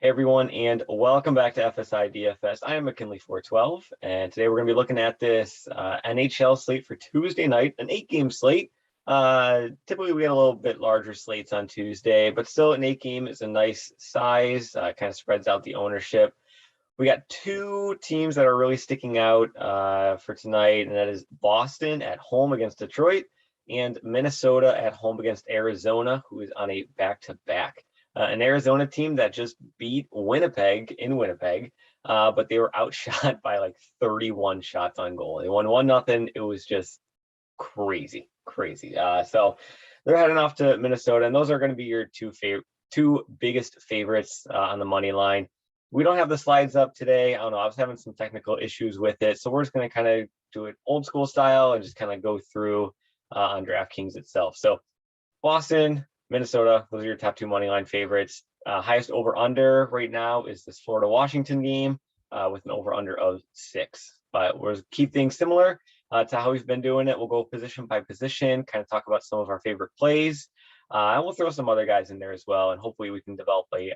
Hey everyone, and welcome back to FSI DFS. I am McKinley412, and today we're going to be looking at this NHL slate for Tuesday night, an 8-game slate. Typically we get a little bit larger slates on Tuesday, but still an 8-game is a nice size, kind of spreads out the ownership. We got two teams that are really sticking out for tonight, and that is Boston at home against Detroit and Minnesota at home against Arizona, who is on a back-to-back. An Arizona team that just beat Winnipeg in Winnipeg, but they were outshot by like 31 shots on goal. They won 1-0. It was just crazy. So they're heading off to Minnesota, and those are going to be your two biggest favorites on the money line. We don't have the slides up today. I don't know. I was having some technical issues with it, so we're just going to kind of do it old school style and just kind of go through on DraftKings itself. So Boston, Minnesota, those are your top two money line favorites. Highest over under right now is this Florida Washington game with an over under of 6. But we'll keep things similar to how we've been doing it. We'll go position by position, kind of talk about some of our favorite plays. And we'll throw some other guys in there as well. And hopefully we can develop a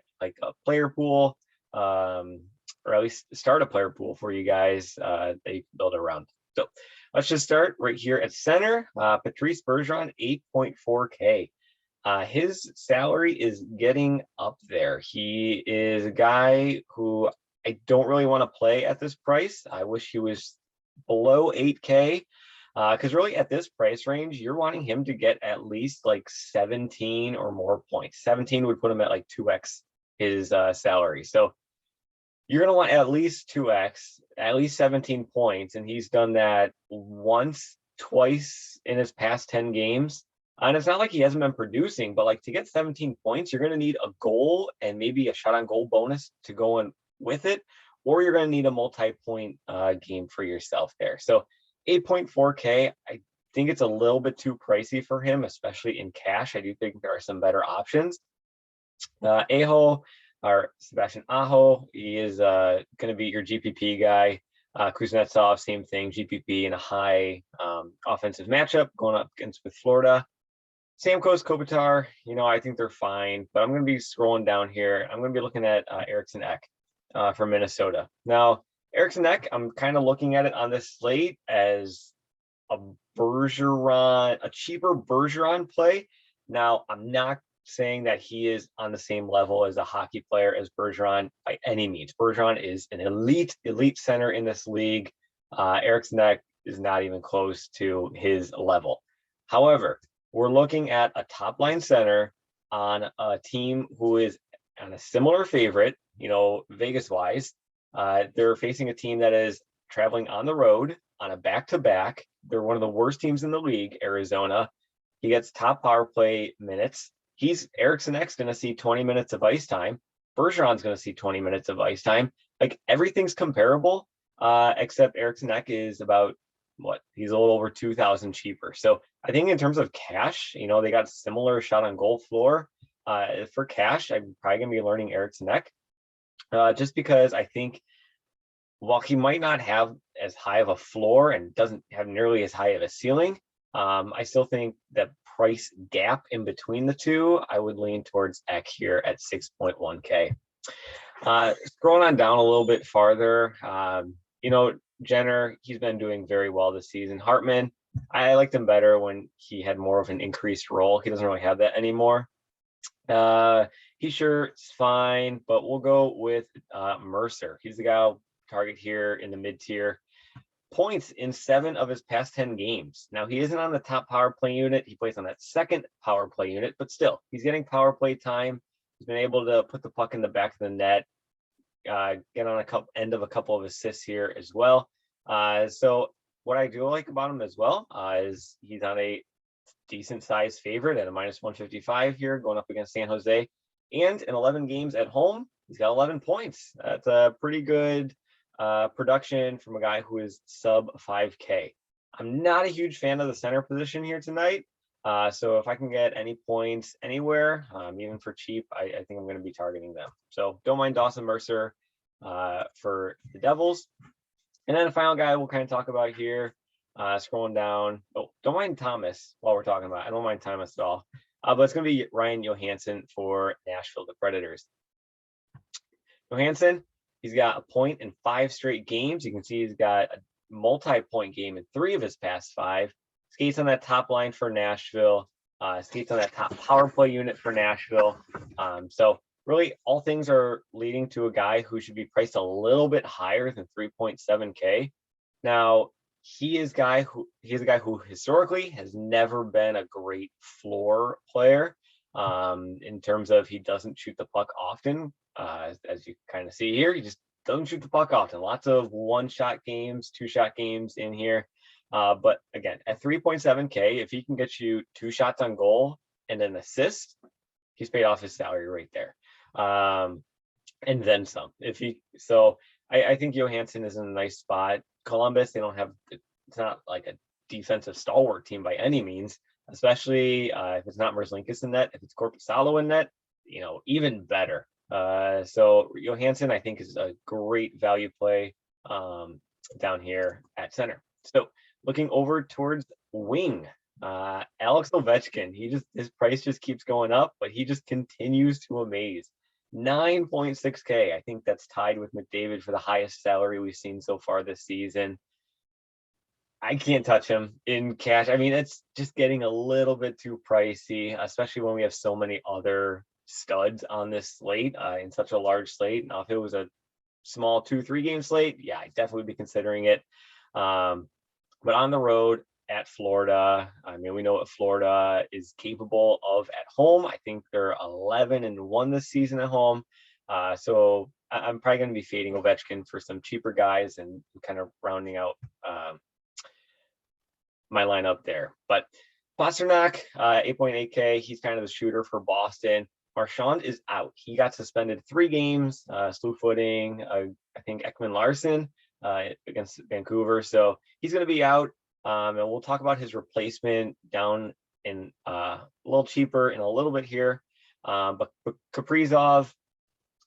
player pool, or at least start a player pool for you guys that you can build around. So let's just start right here at center. Patrice Bergeron, 8.4K. His salary is getting up there. He is a guy who I don't really want to play at this price. I wish he was below 8K, because really at this price range, you're wanting him to get at least like 17 or more points. 17 would put him at like 2x his salary. So you're going to want at least 2x, at least 17 points. And he's done that once, twice in his past 10 games. And it's not like he hasn't been producing, but like to get 17 points, you're going to need a goal and maybe a shot on goal bonus to go in with it, or you're going to need a multi-point game for yourself there. So 8.4K, I think it's a little bit too pricey for him, especially in cash. I do think there are some better options. Aho, or Sebastian Aho, he is going to be your GPP guy. Kuznetsov, same thing, GPP in a high offensive matchup going up against with Florida. Stamkos, Kopitar, I think they're fine, but I'm going to be scrolling down here. I'm going to be looking at Eriksson Ek for Minnesota. Now, Eriksson Ek, I'm kind of looking at it on this slate as a cheaper Bergeron play. Now, I'm not saying that he is on the same level as a hockey player as Bergeron by any means. Bergeron is an elite center in this league. Eriksson Ek is not even close to his level. However, we're looking at a top line center on a team who is on a similar favorite, Vegas wise. They're facing a team that is traveling on the road on a back-to-back. They're one of the worst teams in the league, Arizona. He gets top power play minutes. Eriksson Ek's going to see 20 minutes of ice time. Bergeron's going to see 20 minutes of ice time. Like everything's comparable, except Eriksson Ek is about he's a little over 2,000 cheaper. So I think in terms of cash, they got similar shot on goal floor. For cash, I'm probably gonna be learning Eriksson Ek, just because I think while he might not have as high of a floor and doesn't have nearly as high of a ceiling, I still think that price gap in between the two, I would lean towards Ek here at 6.1K. Scrolling on down a little bit farther, Jenner, he's been doing very well this season. Hartman, I liked him better when he had more of an increased role. He doesn't really have that anymore. It's fine, but we'll go with Mercer. He's the guy I'll target here in the mid-tier. Points in 7 of his past 10 games. Now, he isn't on the top power play unit. He plays on that second power play unit, but still, he's getting power play time. He's been able to put the puck in the back of the net. Get on end of a couple of assists here as well. So what I do like about him as well is he's on a decent sized favorite at a -155 here going up against San Jose. And in 11 games at home, he's got 11 points. That's a pretty good production from a guy who is sub 5K. I'm not a huge fan of the center position here tonight. So if I can get any points anywhere, even for cheap, I think I'm going to be targeting them. So don't mind DAWSON Mercer for the Devils. And then the final guy we'll kind of talk about here, scrolling down. Oh, don't mind Thomas while we're talking about it. I don't mind Thomas at all. But it's going to be Ryan Johansen for Nashville, the Predators. Johansson, he's got a point in 5 straight games. You can see he's got a multi-point game in 3 of his past 5. Skates on that top line for Nashville. Skates on that top power play unit for Nashville. So really, all things are leading to a guy who should be priced a little bit higher than 3.7K. Now, he is a guy who historically has never been a great floor player. In terms of he doesn't shoot the puck often, as you kind of see here, he just doesn't shoot the puck often. Lots of 1-shot games, 2-shot games in here. But again, at 3.7K, if he can get you 2 shots on goal and an assist, he's paid off his salary right there. And then some. I think Johansson is in a nice spot. Columbus, it's not like a defensive stalwart team by any means, especially if it's not Merzlikins in net. If it's Korpisalo in net, even better. So Johansson, I think, is a great value play down here at center. So looking over towards wing, Alex Ovechkin, his price just keeps going up, but he just continues to amaze. 9.6K. I think that's tied with McDavid for the highest salary we've seen so far this season. I can't touch him in cash. I mean, it's just getting a little bit too pricey, especially when we have so many other studs on this slate, in such a large slate. Now, if it was a small 2-3 game slate, yeah, I'd definitely be considering it. But on the road at Florida, I mean, we know what Florida is capable of at home. I think they're 11-1 this season at home. So I'm probably going to be fading Ovechkin for some cheaper guys and kind of rounding out my lineup there. But Pastrnak, 8.8K. He's kind of the shooter for Boston. Marchand is out. He got suspended 3 games, slew footing, I think Ekman Larson against Vancouver. So he's going to be out. And we'll talk about his replacement down in a little cheaper in a little bit here. But Kaprizov,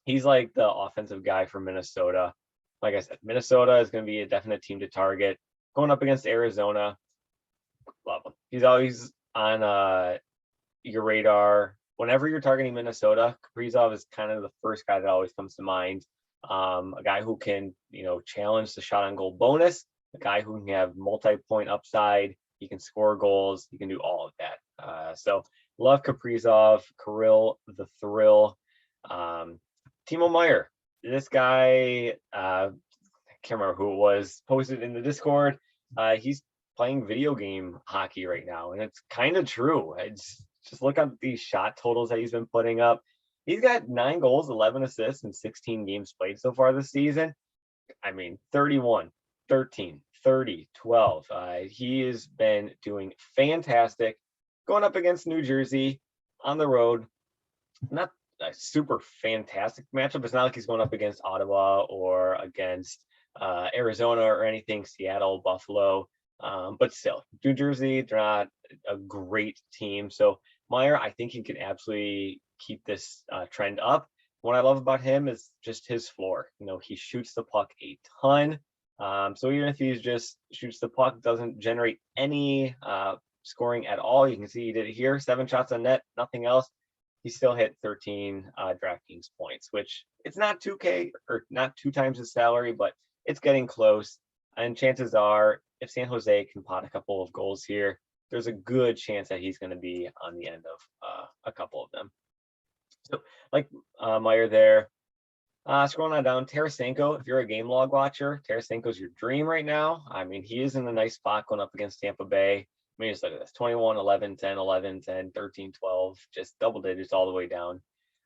he's like the offensive guy for Minnesota. Like I said, Minnesota is going to be a definite team to target. Going up against Arizona, love him. He's always on your radar. Whenever you're targeting Minnesota, Kaprizov is kind of the first guy that always comes to mind. A guy who can, challenge the shot on goal bonus, a guy who can have multi-point upside. He can score goals. He can do all of that. So love Kaprizov, Kirill the Thrill. Timo MEIER. This guy, I can't remember who it was, posted in the Discord. He's playing video game hockey right now, and it's kind of true. It's just look at these shot totals that he's been putting up. He's got 9 goals, 11 assists, and 16 games played so far this season. I mean, 31, 13, 30, 12. He has been doing fantastic. Going up against New Jersey on the road, not a super fantastic matchup. It's not like he's going up against Ottawa or against Arizona or anything, Seattle, Buffalo. But still, New Jersey, they're not a great team. So MEIER, I think he can absolutely keep this trend up. What I love about him is just his floor. He shoots the puck a ton. So even if he just shoots the puck, doesn't generate any scoring at all. You can see he did it here, 7 shots on net, nothing else. He still hit 13 DraftKings points, which it's not 2K or not 2 times his salary, but it's getting close. And chances are, if San Jose can pot a couple of goals here, there's a good chance that he's going to be on the end of a couple of them. So like MEIER there. Scrolling on down, Tarasenko, if you're a game log watcher, Tarasenko's your dream right now. I mean, he is in a nice spot going up against Tampa Bay. I mean, just look at this, 21, 11, 10, 11, 10, 13, 12, just double digits all the way down.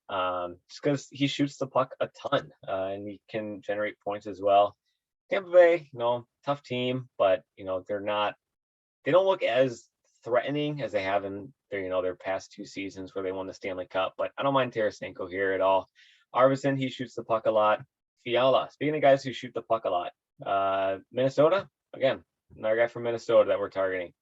Just because he shoots the puck a ton and he can generate points as well. Tampa Bay, tough team, but, they don't look as threatening as they have in their past 2 seasons where they won the Stanley Cup, but I don't mind Tarasenko here at all. Arvidsson, he shoots the puck a lot. Fiala, speaking of guys who shoot the puck a lot, Minnesota, again, another guy from Minnesota that we're targeting.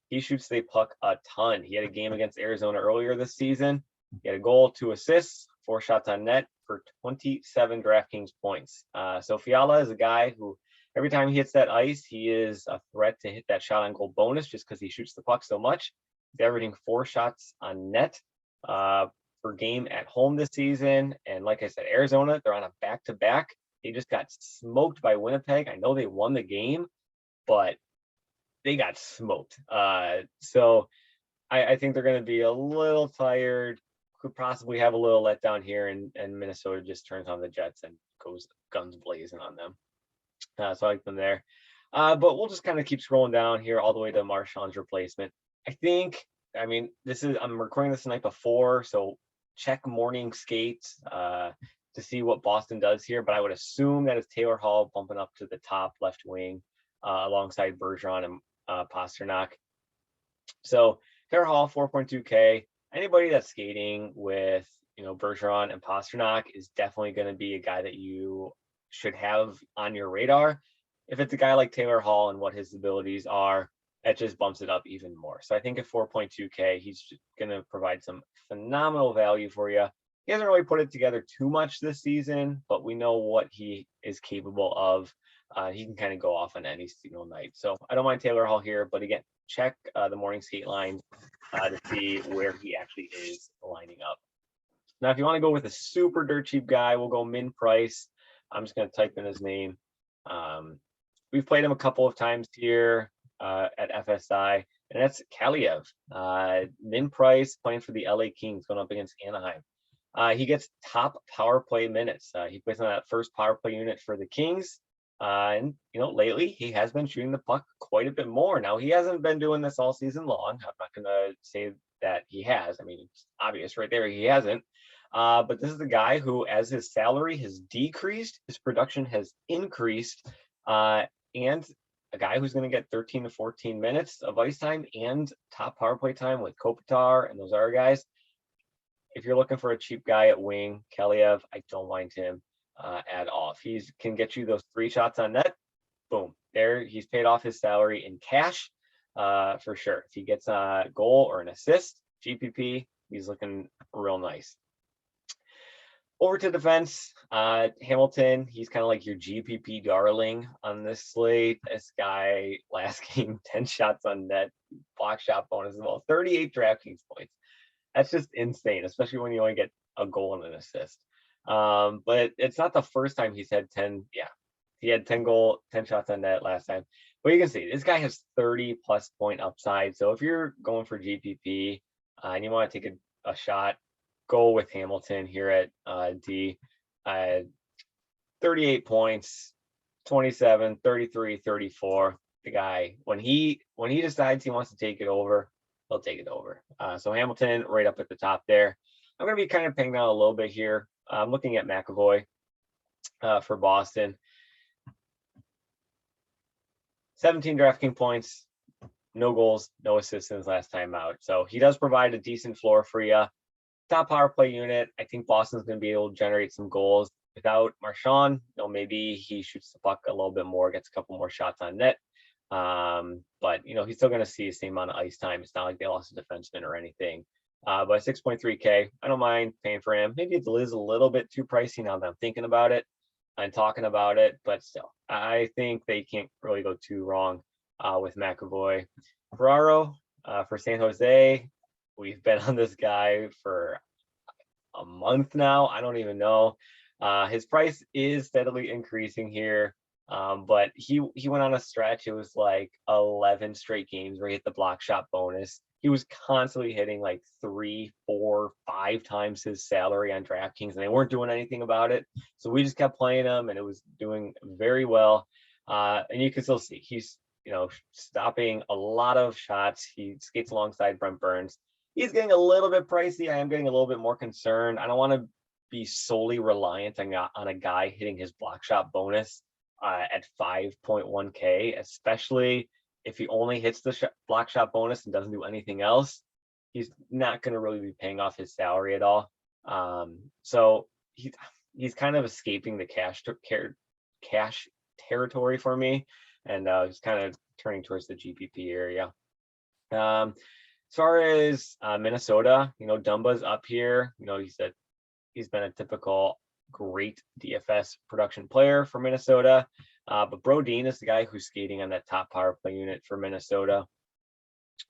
He shoots the puck a ton. He had a game against Arizona earlier this season. He had a goal, 2 assists, 4 shots on net for 27 DraftKings points. So Fiala is a guy who, every time he hits that ice, he is a threat to hit that shot on goal bonus just because he shoots the puck so much. He's averaging 4 shots on net. per game at home this season. And like I said, Arizona, they're on a back-to-back. They just got smoked by Winnipeg. I know they won the game, but they got smoked. So I think they're going to be a little tired, could possibly have a little letdown here, and Minnesota just turns on the Jets and goes guns blazing on them. So I like them there. But we'll just kind of keep scrolling down here all the way to Marchand's replacement. I mean, I'm recording this the night before, so check morning skates to see what Boston does here. But I would assume that it's Taylor Hall bumping up to the top left wing alongside Bergeron and Pastrnak. So Taylor Hall, 4.2K. Anybody that's skating with, Bergeron and Pastrnak is definitely going to be a guy that you should have on your radar. If it's a guy like Taylor Hall and what his abilities are, that just bumps it up even more. So I think at 4.2K, he's going to provide some phenomenal value for you. He hasn't really put it together too much this season, but we know what he is capable of. He can kind of go off on any single night. So I don't mind Taylor Hall here, but again, check the morning skate line to see where he actually is lining up. Now, if you want to go with a super dirt cheap guy, we'll go min price. I'm just going to type in his name. We've played him a couple of times here at FSI, and that's Kaliev. Min price, playing for the LA Kings, going up against Anaheim. He gets top power play minutes. He plays on that first power play unit for the Kings. And, lately he has been shooting the puck quite a bit more. Now, he hasn't been doing this all season long. I'm not going to say that he has. I mean, it's obvious right there he hasn't. But this is the guy who, as his salary has decreased, his production has increased, and a guy who's going to get 13 to 14 minutes of ice time and top power play time with Kopitar and those other guys. If you're looking for a cheap guy at wing, Kaliev, I don't mind him at all. If he can get you those 3 shots on net, boom, there he's paid off his salary in cash for sure. If he gets a goal or an assist, GPP, he's looking real nice. Over to defense, Hamilton, he's kind of like your GPP darling on this slate. This guy, last game, 10 shots on net, block shot bonus as well, 38 DraftKings points. That's just insane, especially when you only get a goal and an assist. But it's not the first time he's had 10. Yeah, he had 10 shots on net last time. But you can see this guy has 30+ point upside. So if you're going for GPP and you want to take a shot, go with Hamilton here at D. 38 points, 27, 33, 34. The guy, when he decides he wants to take it over, he'll take it over. So Hamilton right up at the top there. I'm going to be kind of paying down a little bit here. I'm looking at McAvoy for Boston. 17 DraftKings points, no goals, no assists in his last time out. So he does provide a decent floor for you. Top power play unit. I think Boston's going to be able to generate some goals without Marchand. Maybe he shoots the puck a little bit more, gets a couple more shots on net. But he's still going to see the same amount of ice time. It's not like they lost a defenseman or anything. But 6.3K, I don't mind paying for him. Maybe it is a little bit too pricey now that I'm thinking about it and talking about it, but still, I think they can't really go too wrong with McAvoy. Ferraro for San Jose. We've been on this guy for a month now. I don't even know. His price is steadily increasing here. But he went on a stretch. It was like 11 straight games where he hit the block shot bonus. He was constantly hitting like 3, 4, 5 times his salary on DraftKings, and they weren't doing anything about it. So we just kept playing him, and it was doing very well. And you can still see he's stopping a lot of shots. He skates alongside Brent Burns. He's getting a little bit pricey. I am getting a little bit more concerned. I don't want to be solely reliant on a guy hitting his block shot bonus at 5.1K, especially if he only hits the block shot bonus and doesn't do anything else. He's not going to really be paying off his salary at all. So he's kind of escaping the cash territory for me, and he's kind of turning towards the GPP area. As far as Minnesota, Dumba's up here. He's been a typical great DFS production player for Minnesota. But Brodin is the guy who's skating on that top power play unit for Minnesota.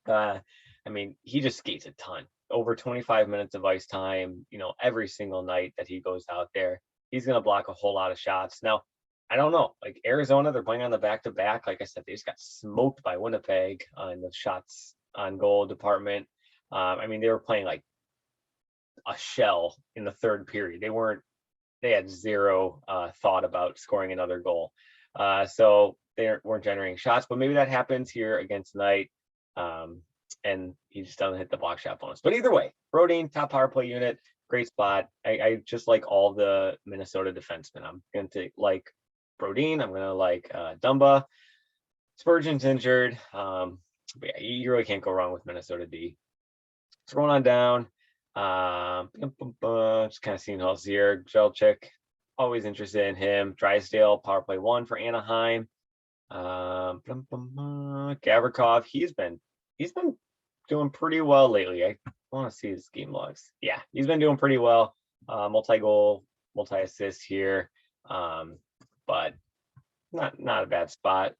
He just skates a ton. over 25 minutes of ice time, you know, every single night that he goes out there. He's going to block a whole lot of shots. Now, I don't know, like Arizona, they're playing on the back-to-back. Like I said, they just got smoked by Winnipeg in the shots on goal department. I mean, they were playing like a shell in the third period. They had zero thought about scoring another goal. So they weren't generating shots, but maybe that happens here against Knight. And he just doesn't hit the block shot bonus. But either way, Brodin, top power play unit, great spot. I just like all the Minnesota defensemen. I'm going to like Brodin. I'm going to like Dumba. Spurgeon's injured. But yeah, you really can't go wrong with Minnesota D. Scrolling on down. Just kind of seeing who's here. Jelchik, always interested in him. Drysdale, power play 1 for Anaheim. Gavrikov, he's been doing pretty well lately. I want to see his game logs. Yeah, he's been doing pretty well. Multi-goal, multi-assist here. But not a bad spot.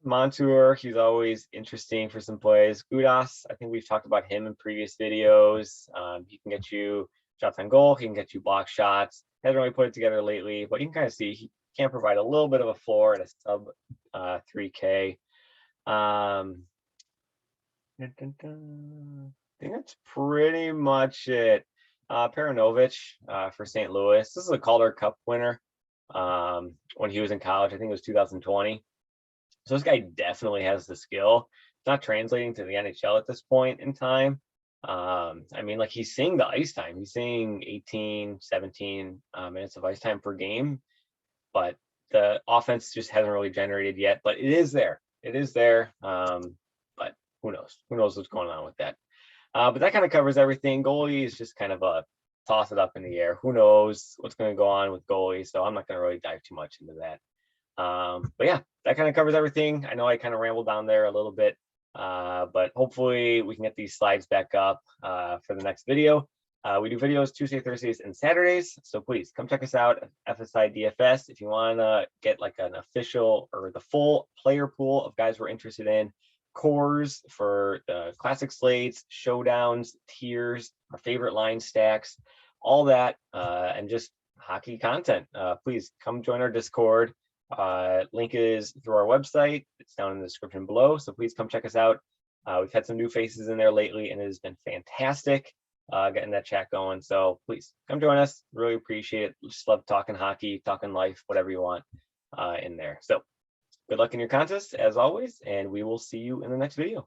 Montour, he's always interesting for some plays. Gudas, I think we've talked about him in previous videos. He can get you shots on goal. He can get you block shots. Hasn't really put it together lately, but you can kind of see he can provide a little bit of a floor at a sub 3K. I think that's pretty much it. Paranovich for St. Louis. This is a Calder Cup winner when he was in college. I think it was 2020. So this guy definitely has the skill. It's not translating to the NHL at this point in time. I mean, like he's seeing the ice time. He's seeing 18, 17 minutes of ice time per game, but the offense just hasn't really generated yet. But it is there. It is there. But who knows? Who knows what's going on with that? But that kind of covers everything. Goalie is just kind of a toss it up in the air. Who knows what's going to go on with goalie? So I'm not going to really dive too much into that. But yeah, that kind of covers everything. I know I kind of rambled down there a little bit, but hopefully we can get these slides back up for the next video. We do videos Tuesday, Thursdays, and Saturdays. So please come check us out at FSI DFS. If you want to get like an official or the full player pool of guys we're interested in, cores for the classic slates, showdowns, tiers, our favorite line stacks, all that, and just hockey content. Please come join our Discord. Link is through our website. It's down in the description below. So please come check us out. We've had some new faces in there lately, and it has been fantastic getting that chat going. So please come join us. Really appreciate it. Just love talking hockey, talking life, whatever you want in there. So good luck in your contest as always, and we will see you in the next video.